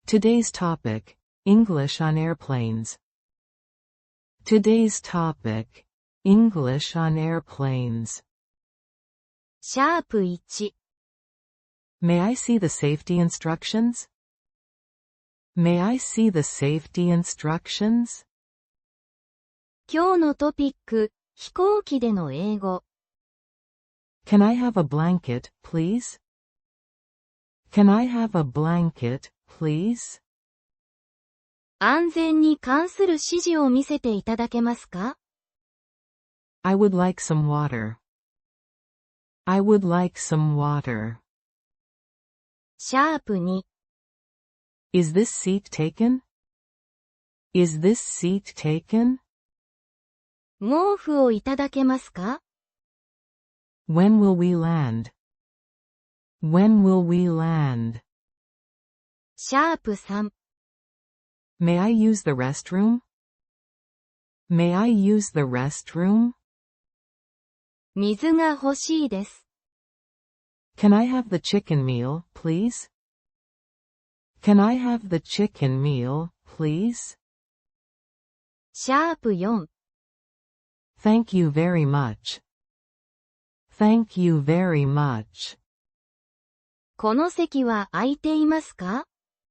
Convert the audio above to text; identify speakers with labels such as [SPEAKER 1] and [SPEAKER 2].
[SPEAKER 1] Today's topic, English on airplanes. Today's topic, English on airplanes.
[SPEAKER 2] シャープ1
[SPEAKER 1] May I see the safety instructions? May I see the safety instructions?
[SPEAKER 2] 今日のトピック、飛行機での英語。
[SPEAKER 1] Can I have a blanket, please? Can I have a blanket, please?
[SPEAKER 2] 安全に関する指示を見せていただけますか？
[SPEAKER 1] I would like some water. I would like some water.
[SPEAKER 2] シャープ2
[SPEAKER 1] Is this seat taken? Is this seat taken?
[SPEAKER 2] 毛布をいただけますか？
[SPEAKER 1] When will we land? When will we land?
[SPEAKER 2] シャープ3
[SPEAKER 1] May I use the restroom? May I use the restroom?
[SPEAKER 2] 水が欲しいです。
[SPEAKER 1] Can I have the chicken meal, please? Can I have the chicken meal, please?
[SPEAKER 2] シャープ4
[SPEAKER 1] Thank you very much. Thank you very much.
[SPEAKER 2] この席は空いていますか？